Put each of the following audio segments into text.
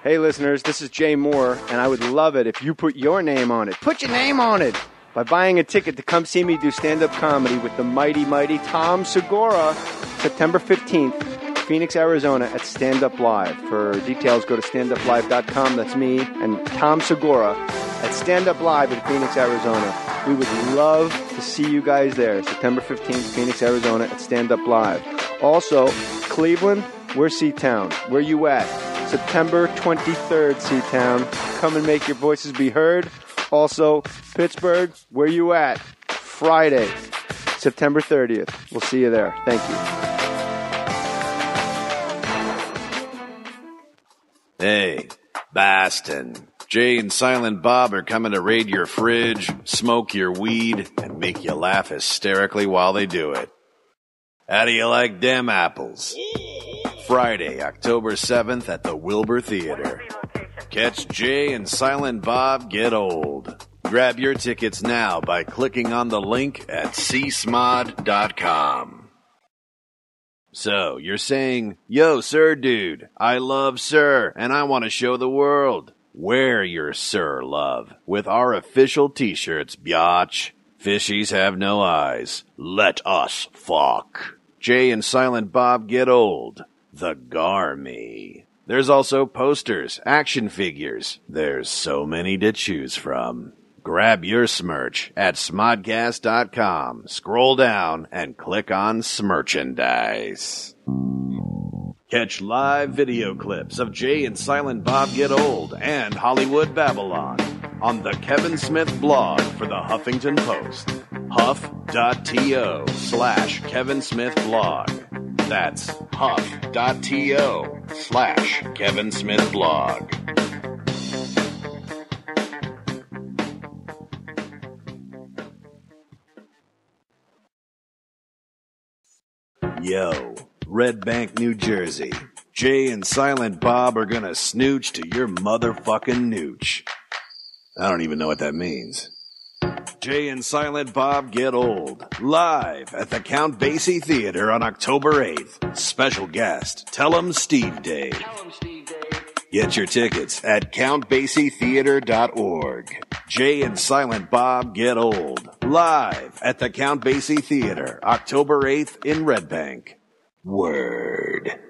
Hey listeners, this is Jay Mohr, and I would love it if you put your name on it. Put your name on it! By buying a ticket to come see me do stand-up comedy with the mighty, mighty Tom Segura, September 15th, Phoenix, Arizona at Stand Up Live. For details, go to standuplive.com. That's me and Tom Segura at Stand Up Live in Phoenix, Arizona. We would love to see you guys there, September 15th, Phoenix, Arizona at Stand Up Live. Also, Cleveland, we're C-Town. Where you at? September 23rd, C-Town. Come and make your voices be heard. Also, Pittsburgh, where you at? Friday, September 30th. We'll see you there. Thank you. Hey, Boston. Jay and Silent Bob are coming to raid your fridge, smoke your weed, and make you laugh hysterically while they do it. How do you like them apples? Friday, October 7th at the Wilbur Theater. Catch Jay and Silent Bob Get Old. Grab your tickets now by clicking on the link at csmod.com. So, you're saying, yo, sir dude, I love sir, and I want to show the world. Wear your sir love with our official t-shirts, biatch. Fishies have no eyes. Let us fuck. Jay and Silent Bob Get Old. The Garmy. There's also posters, action figures. There's so many to choose from. Grab your smerch at smodcast.com. Scroll down and click on Smerchandise. Catch live video clips of Jay and Silent Bob Get Old and Hollywood Babylon on the Kevin Smith blog for the Huffington Post. huff.to/Kevin Smith blog. That's huff.to/Kevin Smith blog. Yo, Red Bank, New Jersey. Jay and Silent Bob are gonna snooch to your motherfucking nooch. I don't even know what that means. Jay and Silent Bob Get Old. Live at the Count Basie Theater on October 8th. Special guest, Tell 'em Steve Dave. Get your tickets at countbasietheater.org. Jay and Silent Bob Get Old. Live at the Count Basie Theater, October 8th in Red Bank. Word.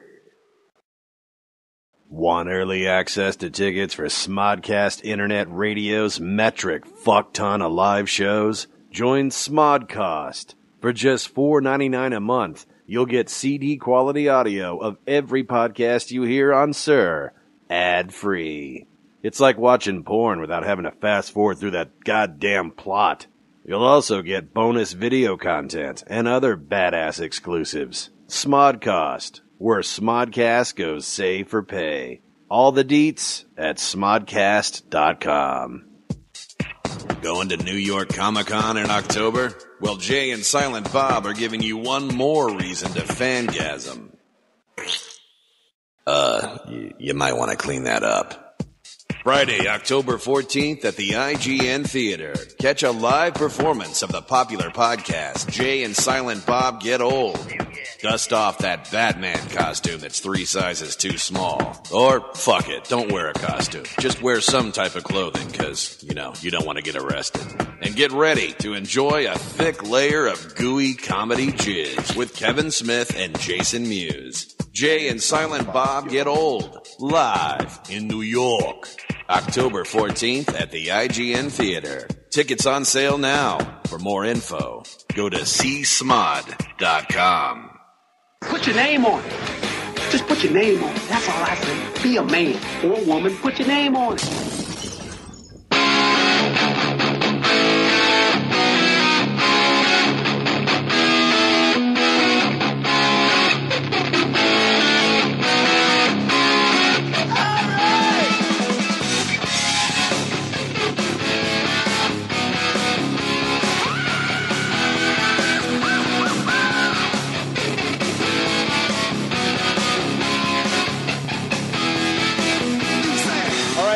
Want early access to tickets for Smodcast Internet Radio's metric fuck-ton of live shows? Join Smodcast. For just $4.99 a month, you'll get CD-quality audio of every podcast you hear on Sir, ad-free. It's like watching porn without having to fast-forward through that goddamn plot. You'll also get bonus video content and other badass exclusives. Smodcast, where Smodcast goes save for pay. All the deets at smodcast.com. Going to New York Comic-Con in October? Well, Jay and Silent Bob are giving you one more reason to fangasm. You might want to clean that up. Friday, October 14th at the IGN Theater. Catch a live performance of the popular podcast, Jay and Silent Bob Get Old. Dust off that Batman costume that's 3 sizes too small. Or, fuck it, don't wear a costume. Just wear some type of clothing, because, you don't want to get arrested. And get ready to enjoy a thick layer of gooey comedy jizz with Kevin Smith and Jason Mewes. Jay and Silent Bob Get Old. Live in New York. October 14th at the IGN Theater. Tickets on sale now. For more info, go to csmod.com. Put your name on it. Just put your name on it. That's all I say. Be a man or a woman. Put your name on it.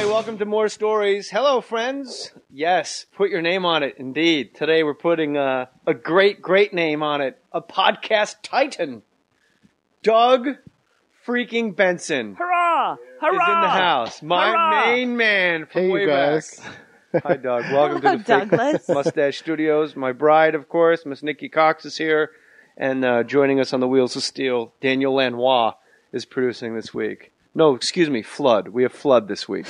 Welcome to More Stories. Hello, friends. Yes, put your name on it, indeed. Today we're putting a great name on it. A podcast titan. Doug freaking Benson Hurrah! Hurrah! is in the house. My Hurrah! main man from Hey, way you guys. back. Hi, Doug. Welcome to the Fake Douglas. Mustache Studios. My bride, of course, Miss Nikki Cox is here. And joining us on the Wheels of Steel, Daniel Lanois is producing this week. No, excuse me, Flood. We have Flood this week.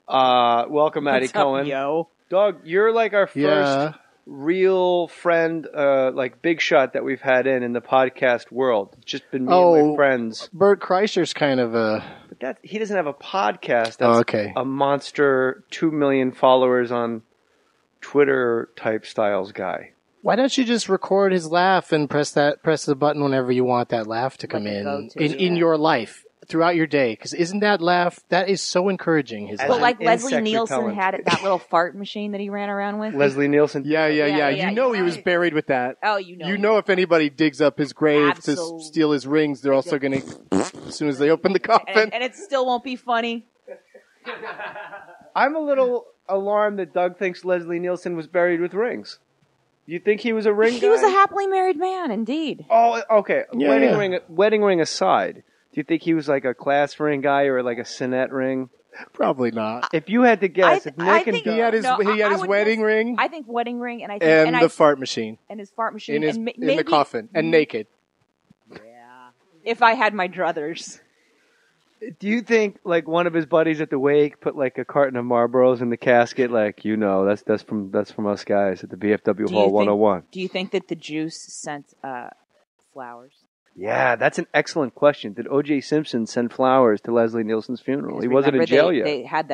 Welcome, Maddie What's Cohen. up, yo? Doug, you're like our first Yeah. real friend, like big shot that we've had in the podcast world. It's just been me and my friends. Bert Kreischer's kind of a... But he doesn't have a podcast. That's okay. a monster 2 million followers on Twitter type styles guy. Why don't you just record his laugh and press the button whenever you want that laugh to come Like a in go-to, in yeah. your life throughout your day? Because isn't that laugh, that is so encouraging, his As But an laugh. like Leslie insect Nielsen repellent. had that little fart machine that he ran around with. Leslie Nielsen. Yeah. Yeah, You know he was right. buried with that. Oh, you know. You know if anybody digs up his grave Absolutely. to steal his rings, they're also going to, as soon as they open the coffin. And it still won't be funny. I'm a little alarmed that Doug thinks Leslie Nielsen was buried with rings. Do you think he was a ring guy? He was a happily married man, indeed. Oh, okay. Yeah, Wedding ring aside, do you think he was like a class ring guy or like a Sinet ring? Probably not. If you had to guess, if Nick and think- Doug, He had his, No, he had I his would wedding guess- ring I think wedding ring, and I think and the fart machine and his fart machine, in his and in maybe, the coffin and naked. Yeah. If I had my druthers. do you think like one of his buddies at the wake put like a carton of Marlboros in the casket? Like, that's from us guys at the BFW Hall 101. Do you think that the juice sent flowers? Yeah, that's an excellent question. Did O.J. Simpson send flowers to Leslie Nielsen's funeral? He wasn't in Remember, jail yet. They had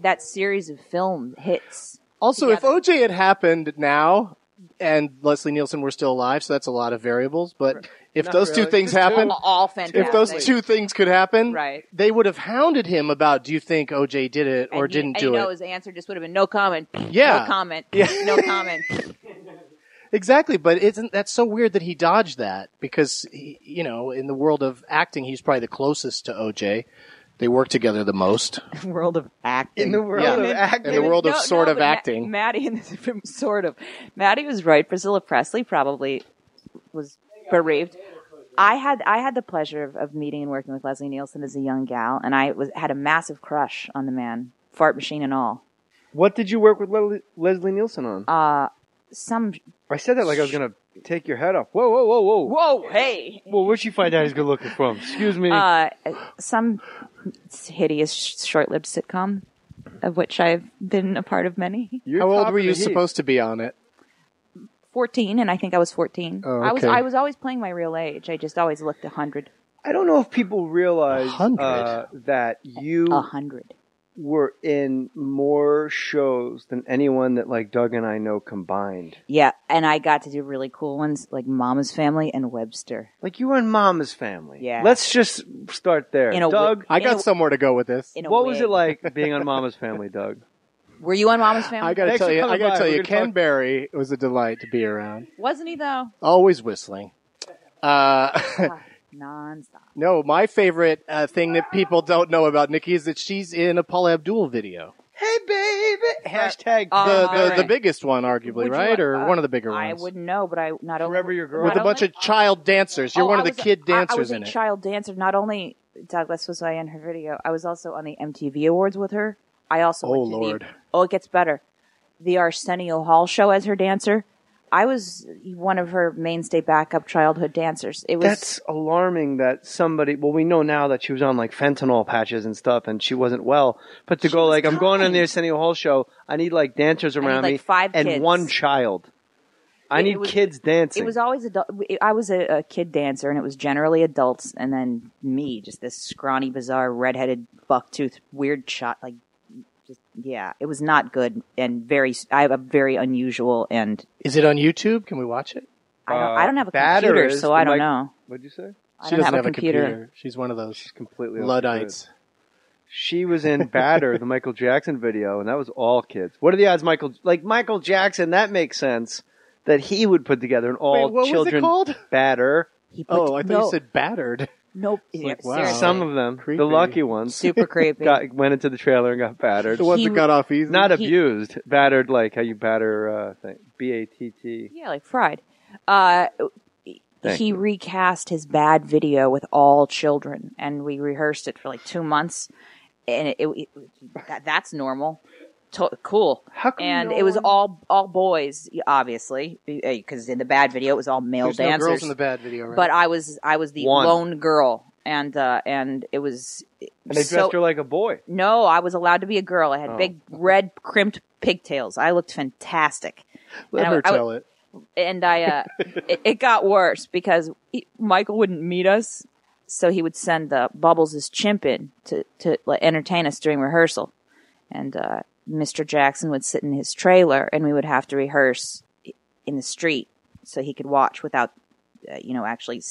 that series of film hits. Also, if together. OJ had happened now and Leslie Nielsen were still alive, so that's a lot of variables, but if Not those really. two things Just two. happened, All fantastic. if those two things could happen, Right. they would have hounded him about, do you think OJ did it or didn't do it? His answer just would have been no comment. Yeah. No comment. Yeah. No comment. Exactly, but isn't that so weird that he dodged that? Because, in the world of acting, he's probably the closest to OJ. They work together the most. World of acting. In the world Yeah. of acting. In the world of sort of but acting. Maddie in this sort of. Maddie was right. Priscilla Presley probably was bereaved. I had the pleasure of meeting and working with Leslie Nielsen as a young gal, and I had a massive crush on the man, fart machine and all. What did you work with Leslie Nielsen on? I said that like I was going to take your head off. Whoa, whoa, whoa, whoa. Whoa, hey! Well, where'd she find out he's good looking from? Excuse me. Some hideous, short-lived sitcom, of which I've been a part of many. You're How old top were of you the heap. supposed to be on it? 14, and I think I was 14. Oh, I okay. was always playing my real age. I just always looked 100. I don't know if people realize 100? that you 100. were in more shows than anyone that like Doug and I know combined. Yeah, and I got to do really cool ones like Mama's Family and Webster. Like you were in Mama's Family. Yeah. Let's just start there. In a Doug, I got In a- somewhere to go with this. In a what was wig. it like being on Mama's Family, Doug? Were you on Mama's Family? I got to Thanks tell for you, coming by. We're gonna Ken talk- Berry was a delight to be around. Wasn't he though? Always whistling. Non-stop. No, my favorite thing that people don't know about Nikki is that she's in a Paula Abdul video. Hey, baby. Hashtag The biggest one, arguably, Would you right? want- or one of the bigger I ones. wouldn't know, but I not only Forever Your Girl. With a not bunch only- of child dancers. You're one of the kid I dancers was in a it. child dancer. Not only Douglas was I in her video, I was also on the MTV Awards with her. I also Oh, went to Lord. it gets better. The Arsenio Hall show as her dancer. I was one of her mainstay backup childhood dancers. It was That's alarming that somebody, well, we know now that she was on like fentanyl patches and stuff and she wasn't well, but to go was like, I'm going on kind. the Arsenio Hall show, I need like dancers around like me 5 and kids. one child. I It need was- kids dancing. It was always adult. I was a kid dancer, and it was generally adults, and then me, just this scrawny, bizarre, redheaded, bucktooth, weird shot. Like, just yeah, it was not good and very. I have a very unusual, and Is it on YouTube? Can we watch it? I don't have a Batter computer, is so the I don't mic- know. What'd you say? I She don't doesn't have a computer. She's one of those Completely off the Luddites. grid. She was in Batter, the Michael Jackson video, and that was all kids. What are the odds Michael Jackson, that makes sense, that he would put together an all Wait, what children was it called? Batter. He put, Oh, I thought you said battered. nope. like, wow. Seriously. Some of them, Creepy. the lucky ones, super creepy. went into the trailer and got battered. The ones He- that got off easy. Not he- abused, battered like how you batter thing. BATT. Yeah, like fried. he recast his bad video with all children, and we rehearsed it for like 2 months, and that's normal. Cool. How come and no it was one- all boys, obviously, because in the bad video it was all male There's dancers. no girls in the bad video, right? But I was the One. lone girl, and it was. And they dressed her like a boy. No, I was allowed to be a girl. I had big red crimped pigtails. I looked fantastic. Let her tell it. And it got worse because Michael wouldn't meet us, so he would send Bubbles his chimp in to like, entertain us during rehearsal, and Mr. Jackson would sit in his trailer, and we would have to rehearse in the street so he could watch without, actually,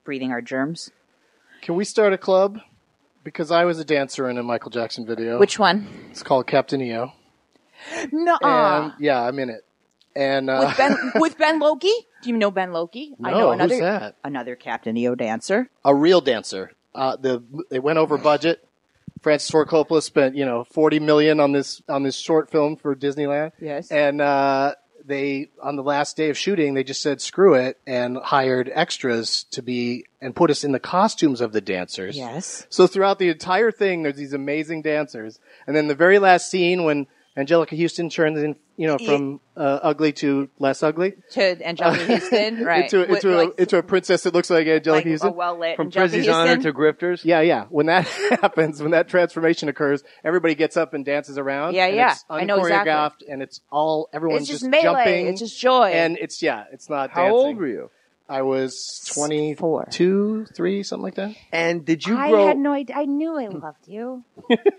breathing our germs. Can we start a club? Because I was a dancer in a Michael Jackson video. Which one? It's called Captain EO. Nuh-uh. And yeah, I'm in it. And With Ben Loki? Do you know Ben Loki? No, I know who's that? Another Captain EO dancer. A real dancer. It went over budget. Francis Ford Coppola spent, $40 million on this short film for Disneyland. Yes. And they, on the last day of shooting, they just said screw it and hired extras and put us in the costumes of the dancers. Yes. So throughout the entire thing, there's these amazing dancers. And then the very last scene when Angelica Houston turns in, from ugly to less ugly. To Angelica Houston, right. into a princess that looks like Angelica Houston. A well-lit From Angelica Prizzy's Houston. Honor to Grifters. Yeah. When that happens, when that transformation occurs, everybody gets up and dances around. Yeah, and yeah. It's I know exactly. unchoreographed, and it's all, everyone's It's just melee. jumping. It's just joy. And it's not How dancing. old were you? I was 4. 22, 3, something like that. And did you I grow... had no idea. I knew I loved you.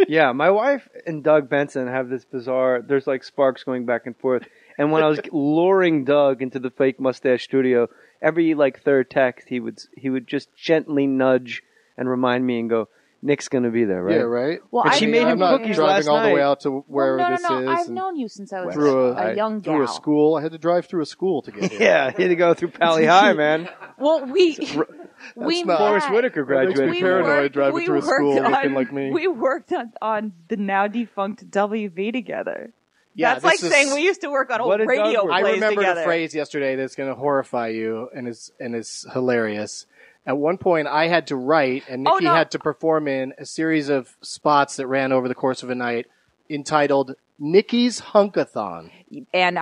Yeah, my wife and Doug Benson have this bizarre... There's like sparks going back and forth. And when I was luring Doug into the fake mustache studio, every third text he would just gently nudge and remind me and go, "Nick's gonna be there, right?" Yeah, right. Well, And she made him I'm not cookies driving last all the way night. out to wherever no, this is. I've and known you since I was through a young gal. through a school. I had to drive through a school to get here. Yeah, he had to go through Pally High, man. Well, we not- Forrest met. Whitaker Makes graduated. me from there. paranoid driving we through a school worked looking on- like me. We worked on the now defunct WV together. Yeah, That's like this is- saying we used to work on What old did radio Doug work? I plays remembered together. a phrase yesterday that's going to horrify you and is hilarious. At one point, I had to write, and Oh, Nikki no. had to perform in a series of spots that ran over the course of a night, entitled "Nikki's Hunkathon." And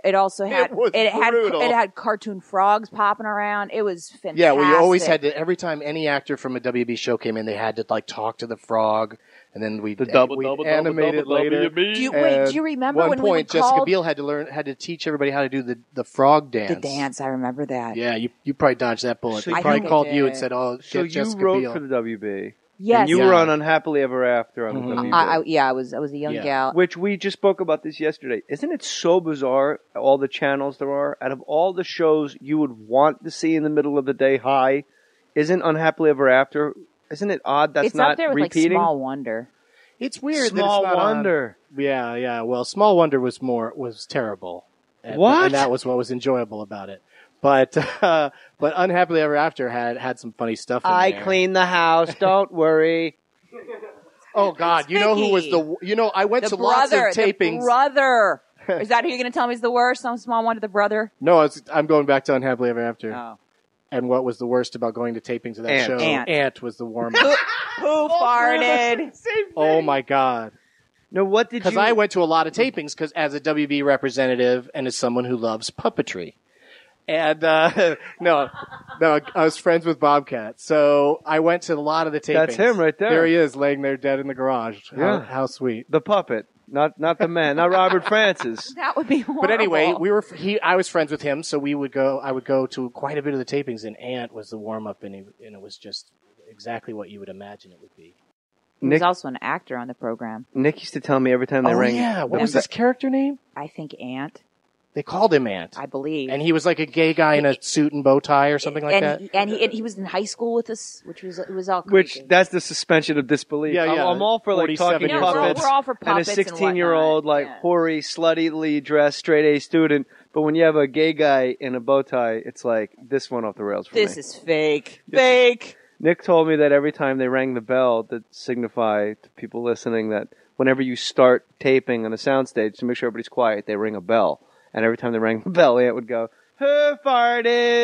it also had was brutal. it had cartoon frogs popping around. It was fantastic. Yeah, well, you always had to. Every time any actor from a WB show came in, they had to talk to the frog, and then we'd animate it later. Do you remember One when we point, would Jessica call Biel had to teach everybody how to do the frog dance. the dance? I remember that. Yeah, you probably dodged that bullet. So They you- probably I think called I you did. and said, "Oh, So get you Jessica wrote Biel." for the WB. Yes. And you Yeah. were on Unhappily Ever After on the Mhm. WB. I was a young Yeah. gal. Which we just spoke about this yesterday. Isn't it so bizarre, all the channels there are? Out of all the shows you would want to see in the middle of the day high, isn't Unhappily Ever After, isn't it odd that's It's not up there with repeating? like Small Wonder. It's weird. Small that it's not Wonder. Yeah. Well, Small Wonder was terrible. What? And that was what was enjoyable about it. But Unhappily Ever After had some funny stuff in I there. clean the house, don't worry. Oh God, you know who was I went The to lots of brother. tapings. The brother. Is that who you're going to tell me is the worst? Some Small Wonder, the brother? No, I'm going back to Unhappily Ever After. Oh. And what was the worst about going to tapings of that Ant. show? Ant. Was the warm-up. Who farted? Oh my God. No, what did you... Because I went to a lot of tapings because as a WB representative and as someone who loves puppetry. And, no, I was friends with Bobcat. So I went to a lot of the tapings. That's him right there. There he is, laying there dead in the garage. Yeah. How sweet. The puppet, not the man, not Robert Francis. That would be horrible. But anyway, I was friends with him, so I would go to quite a bit of the tapings, and Ant was the warm-up, and it was just exactly what you would imagine it would be. He was also an actor on the program. Nick used to tell me every time they rang... yeah. What was Remember- his character name? I think Ant, They called him Ant. I believe. And he was like a gay guy in a suit and bow tie or something like that. And he was in high school with us, it was all Which, crazy. that's the suspension of disbelief. Yeah, yeah. I'm all for like 47 talking years puppets, we're all for and a puppets and 16-year-old whatnot. like Yeah. hoary, sluttily dressed straight A student. But when you have a gay guy in a bow tie, it's like this went off the rails for This me. is fake. Fake. Nick told me that every time they rang the bell, that signify to people listening that whenever you start taping on a soundstage, to make sure everybody's quiet, they ring a bell. And every time they rang the bell, Ant would go, Who farted?